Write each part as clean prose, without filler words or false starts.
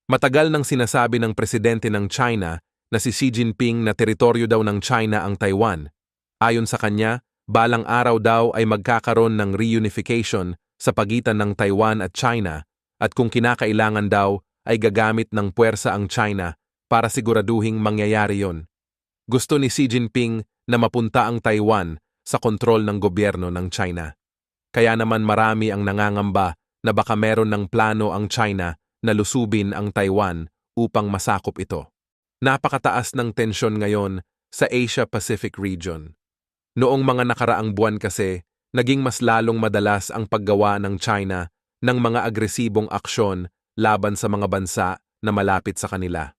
Matagal nang sinasabi ng presidente ng China na si Xi Jinping na teritoryo daw ng China ang Taiwan. Ayon sa kanya, balang araw daw ay magkakaroon ng reunification sa pagitan ng Taiwan at China at kung kinakailangan daw ay gagamit ng puwersa ang China para siguraduhing mangyayari yon. Gusto ni Xi Jinping na mapunta ang Taiwan sa kontrol ng gobyerno ng China. Kaya naman marami ang nangangamba na baka meron ng plano ang China na lusubin ang Taiwan upang masakop ito. Napakataas ng tensyon ngayon sa Asia-Pacific region. Noong mga nakaraang buwan kasi, naging mas lalong madalas ang paggawa ng China ng mga agresibong aksyon laban sa mga bansa na malapit sa kanila.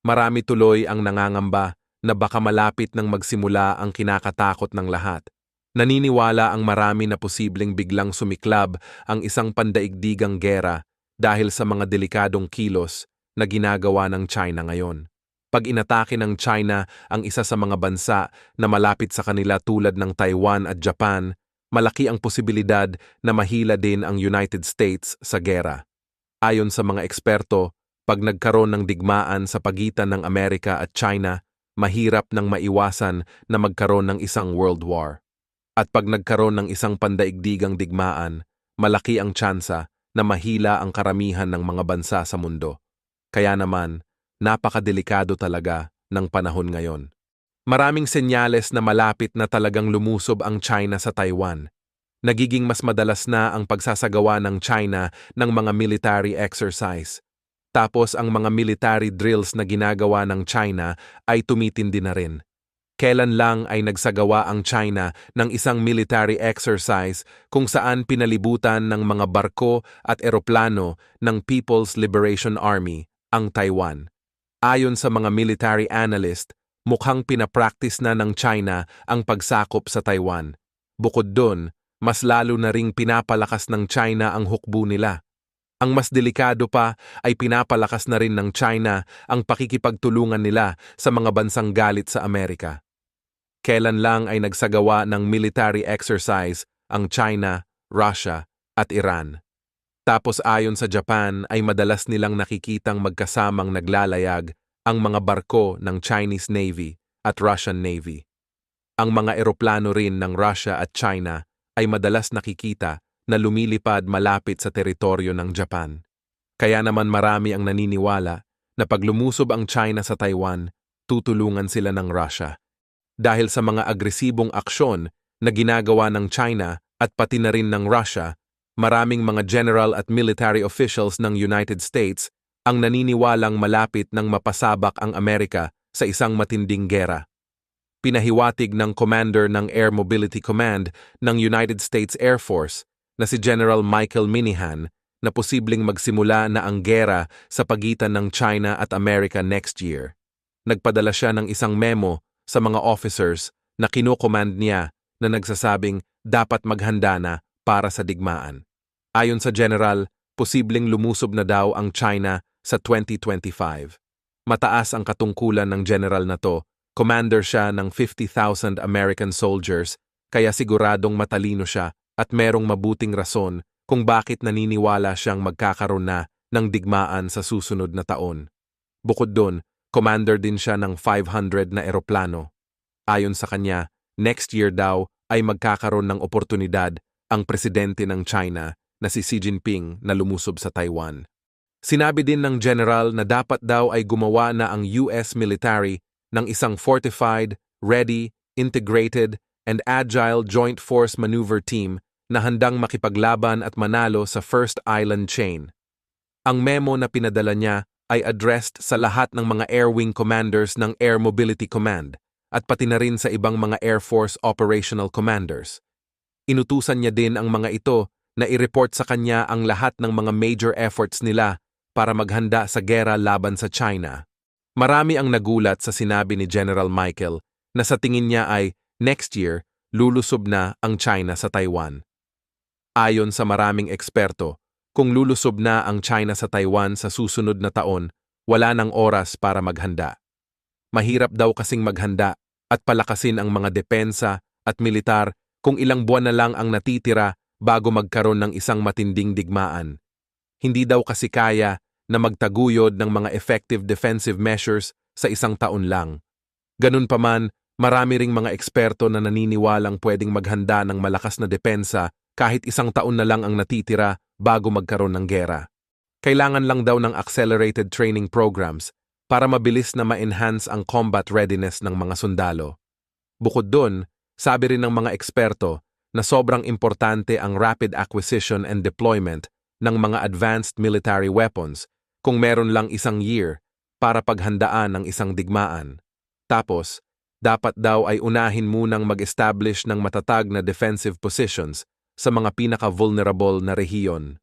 Marami tuloy ang nangangamba na baka malapit nang magsimula ang kinakatakot ng lahat. Naniniwala ang marami na posibleng biglang sumiklab ang isang pandaigdigang gera dahil sa mga delikadong kilos na ginagawa ng China ngayon. Pag inatake ng China ang isa sa mga bansa na malapit sa kanila tulad ng Taiwan at Japan, malaki ang posibilidad na mahila din ang United States sa gera. Ayon sa mga eksperto, pag nagkaroon ng digmaan sa pagitan ng Amerika at China, mahirap nang maiwasan na magkaroon ng isang world war. At pag nagkaroon ng isang pandaigdigang digmaan, malaki ang tsansa na mahila ang karamihan ng mga bansa sa mundo. Kaya naman, napakadelikado talaga ng panahon ngayon. Maraming senyales na malapit na talagang lumusob ang China sa Taiwan. Nagiging mas madalas na ang pagsasagawa ng China ng mga military exercise. Tapos ang mga military drills na ginagawa ng China ay tumitindi na rin. Kailan lang ay nagsagawa ang China ng isang military exercise kung saan pinalibutan ng mga barko at eroplano ng People's Liberation Army ang Taiwan. Ayon sa mga military analyst, mukhang pinapractice na ng China ang pagsakop sa Taiwan. Bukod doon, mas lalo na ring pinapalakas ng China ang hukbo nila. Ang mas delikado pa ay pinapalakas na rin ng China ang pakikipagtulungan nila sa mga bansang galit sa Amerika. Kailan lang ay nagsagawa ng military exercise ang China, Russia at Iran. Tapos ayon sa Japan ay madalas nilang nakikitang magkasamang naglalayag ang mga barko ng Chinese Navy at Russian Navy. Ang mga eroplano rin ng Russia at China ay madalas nakikita na lumilipad malapit sa teritoryo ng Japan. Kaya naman marami ang naniniwala na pag lumusob ang China sa Taiwan, tutulungan sila ng Russia. Dahil sa mga agresibong aksyon na ginagawa ng China at pati na rin ng Russia, maraming mga general at military officials ng United States ang naniniwalang malapit nang mapasabak ang Amerika sa isang matinding gera. Pinahiwatig ng commander ng Air Mobility Command ng United States Air Force na si General Michael Minihan na posibleng magsimula na ang gera sa pagitan ng China at Amerika next year. Nagpadala siya ng isang memo sa mga officers na kinocommand niya na nagsasabing dapat maghanda na para sa digmaan. Ayon sa general, posibleng lumusob na daw ang China sa 2025. Mataas ang katungkulan ng general na to, commander siya ng 50,000 American soldiers, kaya siguradong matalino siya at merong mabuting rason kung bakit naniniwala siyang magkakaroon na ng digmaan sa susunod na taon. Bukod doon, commander din siya ng 500 na eroplano. Ayon sa kanya, next year daw ay magkakaroon ng oportunidad ang presidente ng China na si Xi Jinping na lumusob sa Taiwan. Sinabi din ng general na dapat daw ay gumawa na ang US military ng isang fortified, ready, integrated, and agile joint force maneuver team na handang makipaglaban at manalo sa First Island Chain. Ang memo na pinadala niya ay addressed sa lahat ng mga Air Wing commanders ng Air Mobility Command at pati na rin sa ibang mga Air Force Operational Commanders. Inutusan niya din ang mga ito na i-report sa kanya ang lahat ng mga major efforts nila para maghanda sa gera laban sa China. Marami ang nagulat sa sinabi ni General Michael na sa tingin niya ay next year lulusob na ang China sa Taiwan. Ayon sa maraming eksperto, kung lulusob na ang China sa Taiwan sa susunod na taon, wala nang oras para maghanda. Mahirap daw kasing maghanda at palakasin ang mga depensa at militar kung ilang buwan na lang ang natitira bago magkaroon ng isang matinding digmaan. Hindi daw kasi kaya na magtaguyod ng mga effective defensive measures sa isang taon lang. Ganun pa man, marami ring mga eksperto na naniniwalang pwedeng maghanda ng malakas na depensa kahit isang taon na lang ang natitira bago magkaroon ng gera. Kailangan lang daw ng accelerated training programs para mabilis na ma-enhance ang combat readiness ng mga sundalo. Bukod dun, sabi rin ng mga eksperto na sobrang importante ang rapid acquisition and deployment ng mga advanced military weapons kung meron lang isang year para paghandaan ng isang digmaan. Tapos, dapat daw ay unahin munang mag-establish ng matatag na defensive positions sa mga pinaka-vulnerable na rehiyon.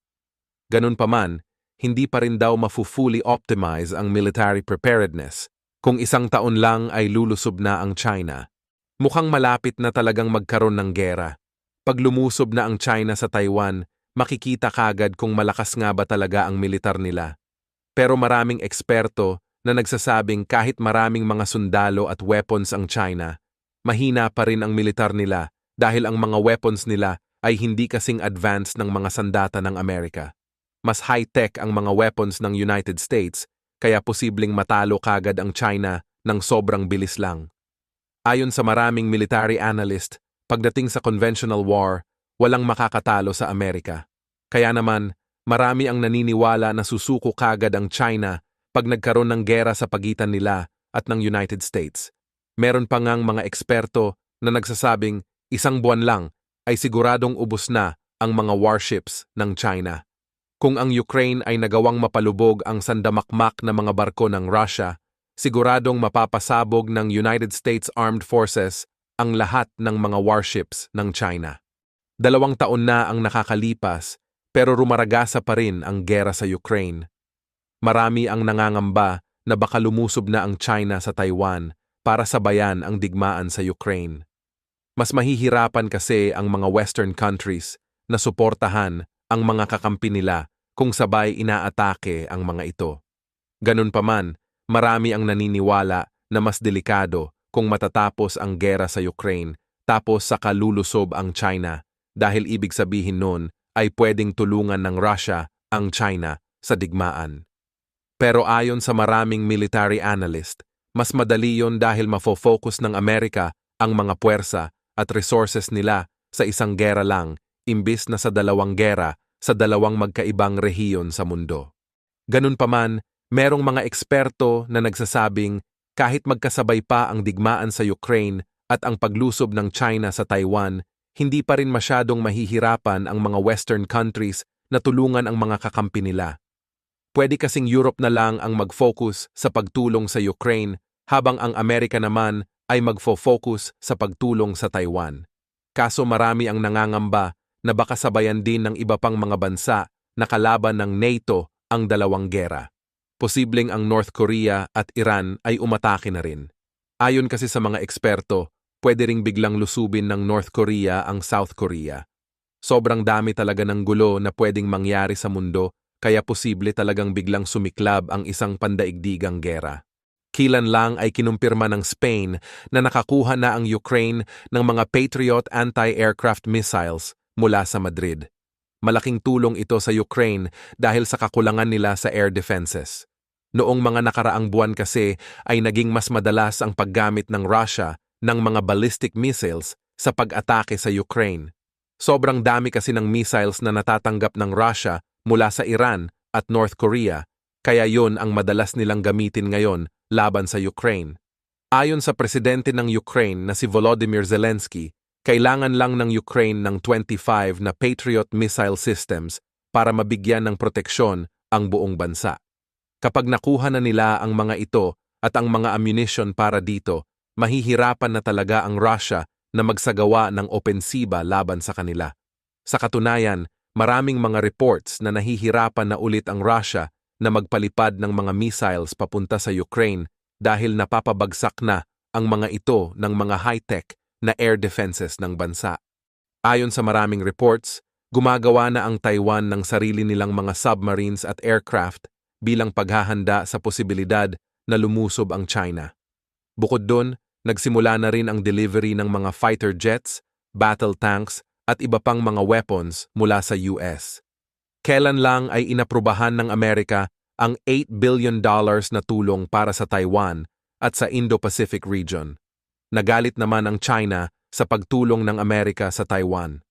Ganun pa man, hindi pa rin daw mafu-fully optimize ang military preparedness kung isang taon lang ay lulusob na ang China. Mukhang malapit na talagang magkaroon ng gera. Pag lumusob na ang China sa Taiwan, makikita kagad kung malakas nga ba talaga ang militar nila. Pero maraming eksperto na nagsasabing kahit maraming mga sundalo at weapons ang China, mahina pa rin ang militar nila dahil ang mga weapons nila ay hindi kasing advanced ng mga sandata ng Amerika. Mas high-tech ang mga weapons ng United States, kaya posibleng matalo kagad ang China ng sobrang bilis lang. Ayon sa maraming military analyst, pagdating sa conventional war, walang makakatalo sa Amerika. Kaya naman, marami ang naniniwala na susuko kagad ang China pag nagkaroon ng gera sa pagitan nila at ng United States. Meron pa ngang mga eksperto na nagsasabing isang buwan lang ay siguradong ubos na ang mga warships ng China. Kung ang Ukraine ay nagawang mapalubog ang sandamakmak na mga barko ng Russia, siguradong mapapasabog ng United States Armed Forces ang lahat ng mga warships ng China. 2 taon na ang nakakalipas pero rumaragasa pa rin ang gera sa Ukraine. Marami ang nangangamba na baka lumusob na ang China sa Taiwan para sabayan ang digmaan sa Ukraine. Mas mahihirapan kasi ang mga Western countries na suportahan ang mga kakampi nila kung sabay inaatake ang mga ito. Ganun pa man, marami ang naniniwala na mas delikado kung matatapos ang gera sa Ukraine tapos saka lulusob ang China dahil ibig sabihin nun ay pwedeng tulungan ng Russia ang China sa digmaan. Pero ayon sa maraming military analyst, mas madali yon dahil mafo-focus ng Amerika ang mga puwersa at resources nila sa isang gera lang imbis na sa 2 gera sa 2 magkaibang rehiyon sa mundo. Ganun pa man, merong mga eksperto na nagsasabing kahit magkasabay pa ang digmaan sa Ukraine at ang paglusob ng China sa Taiwan, hindi pa rin masyadong mahihirapan ang mga Western countries na tulungan ang mga kakampi nila. Pwede kasing Europe na lang ang mag-focus sa pagtulong sa Ukraine habang ang Amerika naman ay magfo-focus sa pagtulong sa Taiwan. Kaso marami ang nangangamba na baka sabayan din ng iba pang mga bansa na kalaban ng NATO ang 2 gera. Posibleng ang North Korea at Iran ay umatake na rin. Ayon kasi sa mga eksperto, pwede ring biglang lusubin ng North Korea ang South Korea. Sobrang dami talaga ng gulo na pwedeng mangyari sa mundo, kaya posible talagang biglang sumiklab ang isang pandaigdigang gera. Kilan lang ay kinumpirma ng Spain na nakakuha na ang Ukraine ng mga Patriot anti-aircraft missiles mula sa Madrid. Malaking tulong ito sa Ukraine dahil sa kakulangan nila sa air defenses. Noong mga nakaraang buwan kasi ay naging mas madalas ang paggamit ng Russia ng mga ballistic missiles sa pag-atake sa Ukraine. Sobrang dami kasi ng missiles na natatanggap ng Russia mula sa Iran at North Korea, kaya yun ang madalas nilang gamitin ngayon laban sa Ukraine. Ayon sa presidente ng Ukraine na si Volodymyr Zelensky, kailangan lang ng Ukraine ng 25 na Patriot missile systems para mabigyan ng proteksyon ang buong bansa. Kapag nakuha na nila ang mga ito at ang mga ammunition para dito, mahihirapan na talaga ang Russia na magsagawa ng opensiba laban sa kanila. Sa katunayan, maraming mga reports na nahihirapan na ulit ang Russia na magpalipad ng mga missiles papunta sa Ukraine dahil napapabagsak na ang mga ito ng mga high-tech na air defenses ng bansa. Ayon sa maraming reports, gumagawa na ang Taiwan ng sarili nilang mga submarines at aircraft bilang paghahanda sa posibilidad na lumusob ang China. Bukod doon, nagsimula na rin ang delivery ng mga fighter jets, battle tanks at iba pang mga weapons mula sa US. Kailan lang ay inaprubahan ng Amerika ang $8 billion na tulong para sa Taiwan at sa Indo-Pacific region. Nagalit naman ang China sa pagtulong ng Amerika sa Taiwan.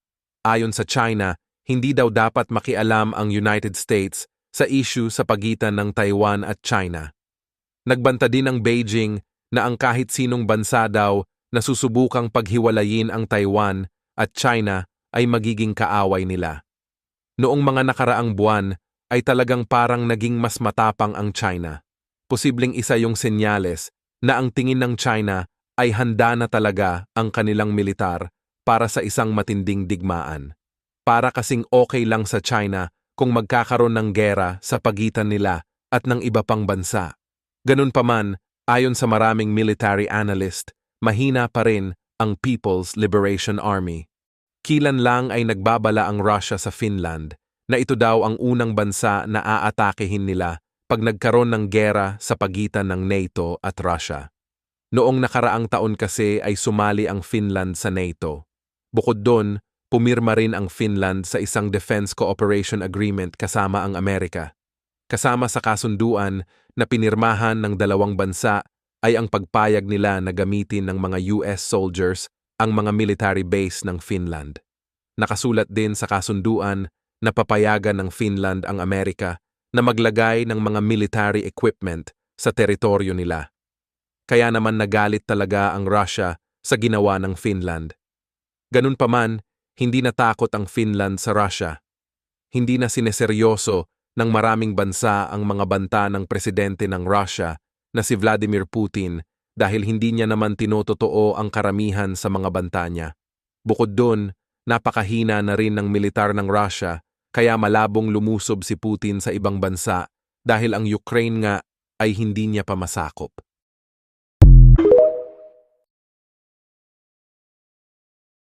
Ayon sa China, hindi daw dapat makialam ang United States sa issue sa pagitan ng Taiwan at China. Nagbanta din ang Beijing na ang kahit sinong bansa daw na susubukang paghiwalayin ang Taiwan at China ay magiging kaaway nila. Noong mga nakaraang buwan ay talagang parang naging mas matapang ang China. Posibleng isa yung senyales na ang tingin ng China ay handa na talaga ang kanilang militar para sa isang matinding digmaan. Para kasing okay lang sa China kung magkakaroon ng gera sa pagitan nila at ng iba pang bansa. Ganun pa man, ayon sa maraming military analyst, mahina pa rin ang People's Liberation Army. Kilan lang ay nagbabala ang Russia sa Finland na ito daw ang unang bansa na aatakehin nila pag nagkaroon ng gera sa pagitan ng NATO at Russia. Noong nakaraang taon kasi ay sumali ang Finland sa NATO. Bukod doon, pumirma rin ang Finland sa isang Defense Cooperation Agreement kasama ang Amerika. Kasama sa kasunduan na pinirmahan ng dalawang bansa ay ang pagpayag nila na gamitin ng mga US soldiers ang mga military base ng Finland. Nakasulat din sa kasunduan na papayagan ng Finland ang Amerika na maglagay ng mga military equipment sa teritoryo nila. Kaya naman nagalit talaga ang Russia sa ginawa ng Finland. Ganun pa man, hindi natakot ang Finland sa Russia. Hindi na sineseryoso ng maraming bansa ang mga banta ng presidente ng Russia na si Vladimir Putin dahil hindi niya naman tinototoo ang karamihan sa mga banta niya. Bukod doon, napakahina na rin ng militar ng Russia kaya malabong lumusob si Putin sa ibang bansa dahil ang Ukraine nga ay hindi niya pa masakop.